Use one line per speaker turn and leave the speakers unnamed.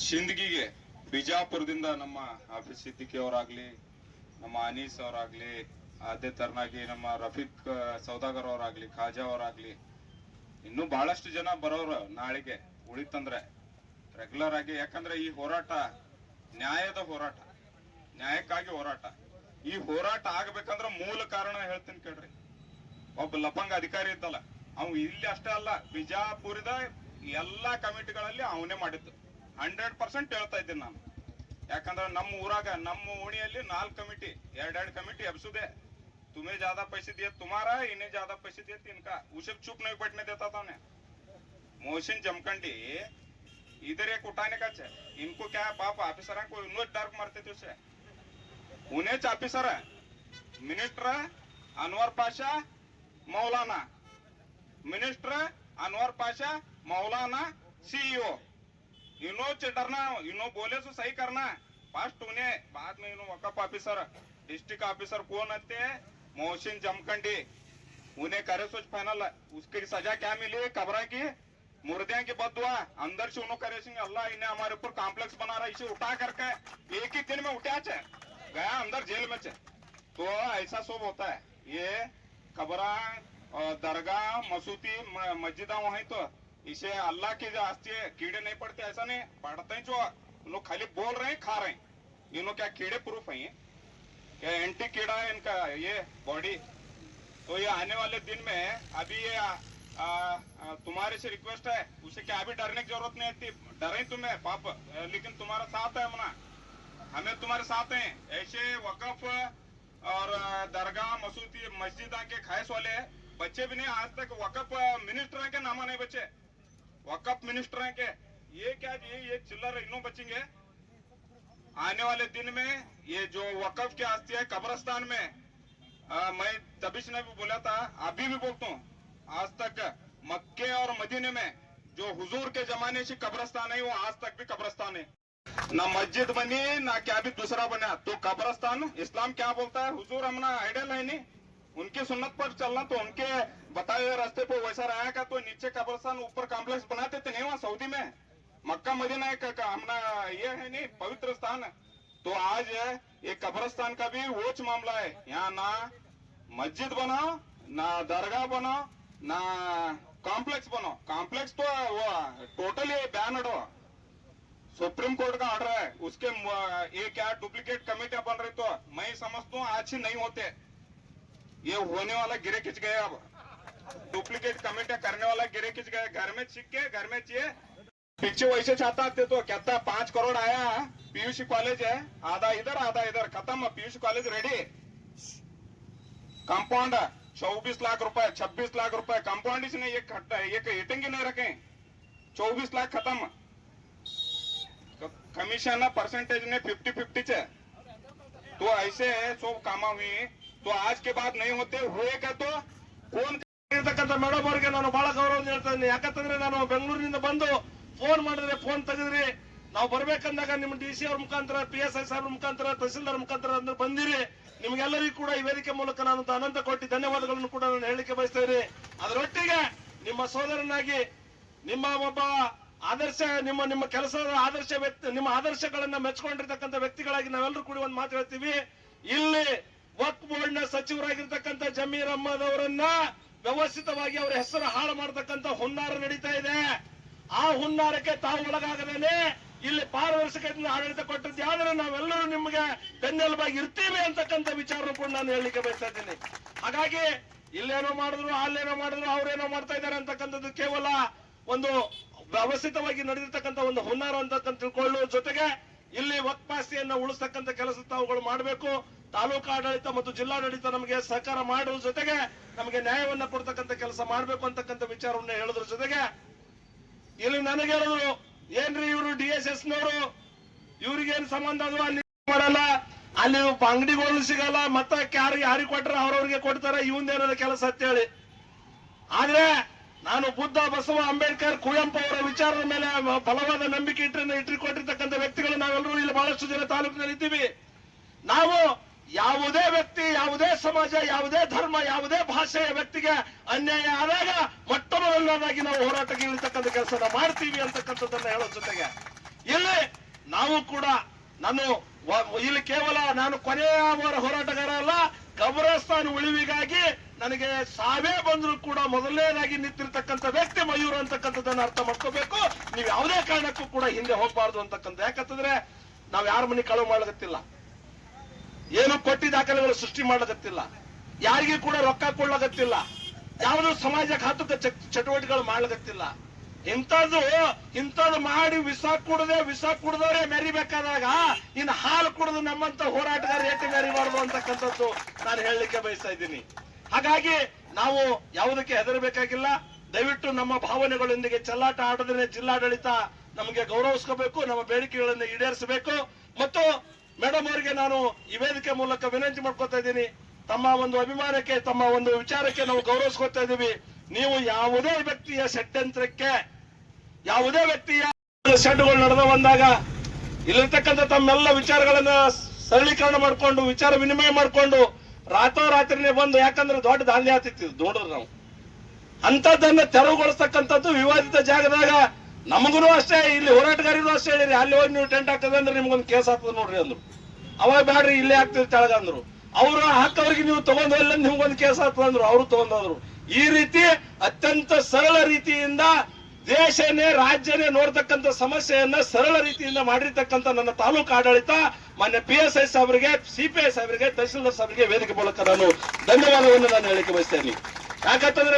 ಶಿಂದಗಿಗೆ ಬಿಜಾಪುರದಿಂದ ನಮ್ಮ ಆಫೀಸ್ ಸಿದ್ದಿಕಿ ಅವರಾಗ್ಲಿ, ನಮ್ಮ ಅನೀಸ್ ಅವರಾಗ್ಲಿ, ಅದೇ ತರನಾಗಿ ನಮ್ಮ ರಫೀಕ್ ಸೌದಾಗರ್ ಅವರಾಗ್ಲಿ, ಖಾಜಾ ಅವರಾಗ್ಲಿ, ಇನ್ನೂ ಬಹಳಷ್ಟು ಜನ ಬರೋರು ನಾಳೆಗೆ ಉಳಿತಂದ್ರೆ ರೆಗ್ಯುಲರ್ ಆಗಿ. ಯಾಕಂದ್ರೆ ಈ ಹೋರಾಟ ನ್ಯಾಯದ ಹೋರಾಟ, ನ್ಯಾಯಕ್ಕಾಗಿ ಹೋರಾಟ. ಈ ಹೋರಾಟ ಆಗ್ಬೇಕಂದ್ರೆ ಮೂಲ ಕಾರಣ ಹೇಳ್ತೀನಿ ಕೇಳ್ರಿ. ಒಬ್ಬ ಲಪಂಗ ಅಧಿಕಾರಿ ಇದ್ದಲ್ಲ, ಅವ್ ಇಲ್ಲಿ ಅಷ್ಟೇ ಅಲ್ಲ, ಬಿಜಾಪುರದ ಎಲ್ಲಾ ಕಮಿಟಿಗಳಲ್ಲಿ ಅವನೇ ಮಾಡಿದ್ದು. 100% ಹೇಳ್ತಾ ಇದ್ದೀನಿ ನಾನು. ಯಾಕಂದ್ರೆ ನಮ್ಮ ಊರಾಗ, ನಮ್ಮ ಓಣಿಯಲ್ಲಿ 4 ಕಮಿಟಿ, 2 कमेटी एबसुदे. तुम्हें ज्यादा पैसे दिए तुम्हारा, इन्हें ज्यादा पैसे दिए इनका. उसे चुप नहीं बैठने देता था उन्हें. मोहसिन जमखंडी इधर एक उठाने का है, इनको क्या है पाप ऑफिसर को इन्वेस्ट डार्क मारते थे उसे. उन्हें ऑफिसर है, मिनिस्टर अनवर पाशा मौलाना, मिनिस्टर अनवर पाशा मौलाना, सीईओ. इनो डरना, इनो बोले तो सही करना. फर्स्ट उन्हें, बाद में इनो वकफ ऑफिसर, डिस्ट्रिक्ट ऑफिसर कौन आते? मोहसिन जमखंडी. उन्हें करे सोच फाइनल. उसकी सजा क्या मिली? कब्र की मुर्दियां की बदुआ. अंदर से उन्होंने करे सिंह अल्लाह इन्हें हमारे ऊपर कॉम्प्लेक्स बना रहा है, इसे उठा करके एक ही दिन में उठा चे गया अंदर जेल में चे. तो ऐसा सब होता है. ये कब्रा, दरगाह, मसूदी, मस्जिदा वहीं तो इसे अल्लाह की जो आस्ती है, कीड़े नहीं पड़ते ऐसा नहीं, पड़ते हैं. जो लोग खाली बोल रहे हैं, खा रहे हैं. इन्हों क्या कीड़े प्रूफ है? क्या एंटी कीड़ा है इनका ये बॉडी? तो ये आने वाले दिन में अभी ये तुम्हारे से रिक्वेस्ट है, उसे क्या अभी डरने की जरूरत नहीं थी. डरे तुम्हें पाप, लेकिन तुम्हारा साथ है हमना, हमें तुम्हारे साथ हैं. ऐसे वकफ और दरगाह, मसूदी, मस्जिदा के खाइश वाले बच्चे भी नहीं आज तक. वकफ मिनिस्टर के नामा नहीं बचे, वकफ मिनिस्टर के. ये क्या ये चिल्लर इन्हों बचेंगे. आने वाले दिन में ये जो वकफ की आस्ती है कब्रिस्तान में, मैं तबीश ने भी बोला था, अभी भी बोलता हूँ, आज तक मक्के और मदीने में जो हुजूर के जमाने से कब्रिस्तान है, वो आज तक भी कब्रिस्तान है. ना मस्जिद बनी ना क्या भी दूसरा बना. तो कब्रिस्तान इस्लाम क्या बोलता है? हुजूर हमना आइडल है नहीं, उनकी सुन्नत पर चलना. तो उनके बताए हुए रास्ते पर वैसा रहा का. तो नीचे कब्रिस्तान, ऊपर कॉम्प्लेक्स बनाते थे नहीं वहाँ सऊदी में. मक्का मदीना हमना ये है नहीं पवित्र स्थान. तो आज ये कब्रिस्तान का भी वोच मामला है. यहाँ ना मस्जिद बनाओ, ना दरगाह बनाओ, ना कॉम्प्लेक्स बनाओ. कॉम्प्लेक्स तो वो टोटली बैन हटो. सुप्रीम कोर्ट का ऑर्डर है. उसके ये क्या डुप्लीकेट कमेटियां बन रही. तो मैं समझता हूँ आज ही नहीं होते, ये होने वाला गिरे खिंच गए. अब डुप्लीकेट कमेटियां करने वाला गिरे खिंच गए. घर में छिक के घर में चाहिए. पीछे वैसे चाहता थे तो कहता 5 करोड़ आया, पीयूसी कॉलेज है, आधा इधर आधा इधर, खत्म. PUC college ready. Compound 24 lakh रुपए, 26 लाख रुपए. कंपाउंड इसने एक हिटिंग ही नहीं रखे. 24 लाख खत्म. कमीशन परसेंटेज ने 50-50 चे. तो ऐसे सब काम हुई. तो आज के बाद नहीं होते. हुए क्या तो कौन
ಇರತಕ್ಕಂತ ಮೇಡಮ್ ಅವರಿಗೆ ನಾನು ಬಹಳ ಗೌರವ ಹೇಳ್ತೇನೆ. ಯಾಕಂತಂದ್ರೆ ನಾನು ಬೆಂಗಳೂರಿನಿಂದ ಬಂದು ಫೋನ್ ಮಾಡಿದ್ರೆ ಫೋನ್ ತೆಗೆದ್ರಿ. ನಾವು ಬರ್ಬೇಕಂದಾಗ ನಿಮ್ಮ DC ಅವ್ರ ಮುಖಾಂತರ, PSI ಸಾಹೇಬ್ರ ಮುಖಾಂತರ, ತಹಸೀಲ್ದಾರ್ ಮುಖಾಂತರ ಅಂದ್ರೆ ಬಂದಿರಿ. ನಿಮ್ಗೆಲ್ಲರಿಗೂ ಕೂಡ ಈ ವೇದಿಕೆ ಮೂಲಕ ನಾನು ಅನಂತ ಕೋಟಿ ಧನ್ಯವಾದಗಳನ್ನು ಕೂಡ ನಾನು ಹೇಳಲಿಕ್ಕೆ ಬಯಸ್ತೇನೆ. ಅದರೊಟ್ಟಿಗೆ ನಿಮ್ಮ ಸೋದರನಾಗಿ, ನಿಮ್ಮ ಒಬ್ಬ ಆದರ್ಶ, ನಿಮ್ಮ ಕೆಲಸದ ಆದರ್ಶ ವ್ಯಕ್ತಿ, ನಿಮ್ಮ ಆದರ್ಶಗಳನ್ನ ಮೆಚ್ಕೊಂಡಿರ್ತಕ್ಕಂಥ ವ್ಯಕ್ತಿಗಳಾಗಿ ನಾವೆಲ್ಲರೂ ಕೂಡ ಒಂದು ಮಾತು ಹೇಳ್ತೀವಿ. ಇಲ್ಲಿ ವಕ್ಫ್ ಬೋರ್ಡ್ ನ ಸಚಿವರಾಗಿರ್ತಕ್ಕಂಥ ಜಮೀರ್ ಅಹ್ಮದ್ ಅವರನ್ನ ವ್ಯವಸ್ಥಿತವಾಗಿ ಅವರ ಹೆಸರು ಹಾಳು ಮಾಡತಕ್ಕಂಥ ಹುನ್ನಾರ ನಡೀತಾ ಇದೆ. ಆ ಹುನ್ನಾರಕ್ಕೆ ತಾವು ಒಳಗಾಗದೇನೆ ಇಲ್ಲಿ ಪಾರದರ್ಶಕತೆಯಿಂದ ಆಡಳಿತ ಕೊಟ್ಟದ್ದು ಯಾವ್ದಾದ್ರೆ ನಾವೆಲ್ಲರೂ ನಿಮಗೆ ಬೆನ್ನೆಲುಬಾಗಿ ಇರ್ತೀವಿ ಅಂತಕ್ಕಂಥ ವಿಚಾರ ಕೂಡ ನಾನು ಹೇಳಲಿಕ್ಕೆ ಬಯಸ್ತಾ ಇದ್ದೀನಿ. ಹಾಗಾಗಿ ಇಲ್ಲೇನೋ ಮಾಡಿದ್ರು, ಅಲ್ಲೇನೋ ಮಾಡಿದ್ರು, ಅವ್ರೇನೋ ಮಾಡ್ತಾ ಇದ್ದಾರೆ ಅಂತಕ್ಕಂಥದ್ದು ಕೇವಲ ಒಂದು ವ್ಯವಸ್ಥಿತವಾಗಿ ನಡೆದಿರ್ತಕ್ಕಂಥ ಒಂದು ಹುನ್ನಾರ ಅಂತಕ್ಕಂಥ ತಿಳ್ಕೊಳ್ಳುವ ಜೊತೆಗೆ ಇಲ್ಲಿ ವಕ್ಫ್ ಆಸ್ತಿಯನ್ನ ಉಳಿಸ್ತಕ್ಕಂಥ ಕೆಲಸ ತಾವುಗಳು ಮಾಡಬೇಕು. ತಾಲೂಕು ಆಡಳಿತ ಮತ್ತು ಜಿಲ್ಲಾಡಳಿತ ನಮಗೆ ಸಹಕಾರ ಮಾಡುವ ಜೊತೆಗೆ ನಮಗೆ ನ್ಯಾಯವನ್ನ ಕೊಡ್ತಕ್ಕಂಥ ಕೆಲಸ ಮಾಡಬೇಕು ಅಂತಕ್ಕಂಥ ವಿಚಾರವನ್ನ ಹೇಳೋದ್ರ ಜೊತೆಗೆ ಇಲ್ಲಿ ನನಗೆ ಹೇಳಿದ್ರು, ಏನ್ರಿ ಇವರು DSS ನವರು, ಇವ್ರಿಗೇನ್ ಸಂಬಂಧ ಅದು, ಅಲ್ಲಿ ಮಾಡಲ್ಲ, ಅಲ್ಲಿ ಅಂಗಡಿಗಳು ಸಿಗಲ್ಲ, ಮತ್ತ ಯಾರಿಗೆ ಕೊಟ್ರ ಅವ್ರವ್ರಿಗೆ ಕೊಡ್ತಾರ, ಇವಂದೇನದ ಕೆಲಸ ಅಂತ ಹೇಳಿ. ಆದ್ರೆ ನಾನು ಬುದ್ಧ, ಬಸವ, ಅಂಬೇಡ್ಕರ್, ಕುವೆಂಪು ಅವರ ವಿಚಾರದ ಮೇಲೆ ಬಲವಾದ ನಂಬಿಕೆ ಇಟ್ಟುಕೊಂಡಿರ್ತಕ್ಕಂಥ ವ್ಯಕ್ತಿಗಳು ನಾವೆಲ್ಲರೂ ಇಲ್ಲಿ ಬಹಳಷ್ಟು ಜನ ತಾಲೂಕಿನಲ್ಲಿ ಇದ್ದೀವಿ. ನಾವು ಯಾವುದೇ ವ್ಯಕ್ತಿ, ಯಾವುದೇ ಸಮಾಜ, ಯಾವುದೇ ಧರ್ಮ, ಯಾವುದೇ ಭಾಷೆಯ ವ್ಯಕ್ತಿಗೆ ಅನ್ಯಾಯ ಆದಾಗ ಮೊಟ್ಟ ಮೊದಲನೇದಾಗಿ ನಾವು ಹೋರಾಟಕ್ಕೆ ಇಳಿತಕ್ಕಂಥ ಕೆಲಸ ಮಾಡ್ತೀವಿ ಅಂತಕ್ಕಂಥದ್ದನ್ನ ಹೇಳೋ ಜೊತೆಗೆ ಇಲ್ಲಿ ಕೂಡ ನಾನು ಇಲ್ಲಿ ಕೇವಲ ನಾನು ಕೊನೆಯ ಹೋರಾಟಗಾರ ಅಲ್ಲ, ಕಬ್ರಸ್ತಾನ್ ಉಳಿವಿಗಾಗಿ ನನಗೆ ಸಾವೇ ಬಂದ್ರು ಕೂಡ ಮೊದಲನೇದಾಗಿ ನಿಂತಿರ್ತಕ್ಕಂಥ ವ್ಯಕ್ತಿ ಮಯೂರ್ ಅಂತಕ್ಕಂಥದ್ದನ್ನ ಅರ್ಥ ಮಾಡ್ಕೋಬೇಕು. ನೀವು ಯಾವುದೇ ಕಾರಣಕ್ಕೂ ಕೂಡ ಹಿಂದೆ ಹೋಗ್ಬಾರ್ದು ಅಂತಕ್ಕಂಥ. ಯಾಕಂತಂದ್ರೆ ನಾವ್ ಯಾರ ಮನೆ ಕಳುವು ಮಾಡ್ಲಕತ್ತಿಲ್ಲ, ಏನು ಕೊಟ್ಟಿ ದಾಖಲೆಗಳು ಸೃಷ್ಟಿ ಮಾಡ್ಲಕತ್ತಿಲ್ಲ, ಯಾರಿಗೂ ಕೂಡ ರೊಕ್ಕ ಕೊಡ್ಲಕತ್ತಿಲ್ಲ, ಯಾವುದು ಸಮಾಜ ಘಾತುಕ ಚಟುವಟಿಕೆಗಳು ಮಾಡ್ಲಕತ್ತಿಲ್ಲ. ಇಂಥದ್ದು ಮಾಡಿ ವಿಷ ಕುಡದವರೇ ಮೆರಿಬೇಕಾದಾಗ ಇನ್ನು ಹಾಲು ಕುಡಿದು ನಮ್ಮಂತ ಹೋರಾಟಗಾರ ಏಕೆ ಮೆರಿಬಾರ್ದು ಅಂತಕ್ಕಂಥದ್ದು ನಾನು ಹೇಳಲಿಕ್ಕೆ ಬಯಸ್ತಾ ಇದ್ದೀನಿ. ಹಾಗಾಗಿ ನಾವು ಯಾವುದಕ್ಕೆ ಹೆದರಬೇಕಾಗಿಲ್ಲ. ದಯವಿಟ್ಟು ನಮ್ಮ ಭಾವನೆಗಳೊಂದಿಗೆ ಚೆಲ್ಲಾಟ ಆಡದ್ರೆ ಜಿಲ್ಲಾಡಳಿತ ನಮಗೆ ಗೌರವಿಸ್ಕೋಬೇಕು, ನಮ್ಮ ಬೇಡಿಕೆಗಳನ್ನು ಈಡೇರಿಸಬೇಕು. ಮತ್ತು ಮೇಡಮ್ ಅವರಿಗೆ ನಾನು ಈ ವೇದಿಕೆ ಮೂಲಕ ವಿನಂತಿ ಮಾಡ್ಕೊತಾ ಇದ್ದೀನಿ, ತಮ್ಮ ಒಂದು ಅಭಿಮಾನಕ್ಕೆ, ತಮ್ಮ ಒಂದು ವಿಚಾರಕ್ಕೆ ನಾವು ಗೌರವಿಸ್ಕೊತಾ ಇದ್ದೀವಿ. ನೀವು ಯಾವುದೇ ವ್ಯಕ್ತಿಯ ಷಡ್ಯಂತ್ರಕ್ಕೆ, ಯಾವುದೇ ವ್ಯಕ್ತಿಯ ಷಡ್ಗಳು ನಡೆದ ಬಂದಾಗ ಇಲ್ಲಿರ್ತಕ್ಕಂಥ ತಮ್ಮೆಲ್ಲ ವಿಚಾರಗಳನ್ನ ಸರಳೀಕರಣ ಮಾಡಿಕೊಂಡು, ವಿಚಾರ ವಿನಿಮಯ ಮಾಡಿಕೊಂಡು ರಾತ್ರೋರಾತ್ರಿನೇ ಬಂದು, ಯಾಕಂದ್ರೆ ದೊಡ್ಡ ದಾಂಧೆ ಆಗ್ತಿತ್ತು ನೋಡಿದ್ರೆ ನಾವು ಅಂತದನ್ನ ತೆರವುಗೊಳಿಸ್ತಕ್ಕಂಥದ್ದು ವಿವಾದಿತ ಜಾಗದಾಗ. ನಮಗೂ ಅಷ್ಟೇ, ಇಲ್ಲಿ ಹೋರಾಟಗಾರರು ಅಷ್ಟೇ ಹೇಳಿರಿ, ಅಲ್ಲಿ ಹೋಗಿ ನೀವು ಟೆಂಟ್ ಹಾಕ್ತದೆ ಅಂದ್ರೆ ನಿಮ್ಗೊಂದು ಕೇಸ್ ಆಗ್ತದೆ ನೋಡ್ರಿ ಅಂದ್ರು. ಅವಾಗ ಬ್ಯಾಡ್ರಿ ಇಲ್ಲೇ ಆಗ್ತದೆ ತೆಳಗ ಅಂದ್ರು. ಅವ್ರು ಹಾಕವ್ರಿಗೆ ನೀವು ತಗೊಂಡ್ವಲ್ಲ ನಿಮ್ಗೊಂದು ಕೇಸ್ ಆಗ್ತದೆ ಅಂದ್ರು, ಅವರು ತಗೊಂಡೋದ್ರು. ಈ ರೀತಿ ಅತ್ಯಂತ ಸರಳ ರೀತಿಯಿಂದ ದೇಶನೇ ರಾಜ್ಯನೇ ನೋಡ್ತಕ್ಕಂಥ ಸಮಸ್ಯೆಯನ್ನ ಸರಳ ರೀತಿಯಿಂದ ಮಾಡಿರ್ತಕ್ಕಂಥ ನನ್ನ ತಾಲೂಕು ಆಡಳಿತ ಮಾನ್ಯ PSI ಸಾಹೇಬರಿಗೆ, CPI ಸಾಹೇಬರಿಗೆ, ತಹಸೀಲ್ದಾರ್ ಸಾಹೇಬರಿಗೆ ವೇದಿಕೆ ಮೂಲಕ ನಾನು ಧನ್ಯವಾದವನ್ನು ನಾನು ಹೇಳಿಕೆ ಬಯಸ್ತೇನೆ. ಯಾಕಂತಂದ್ರೆ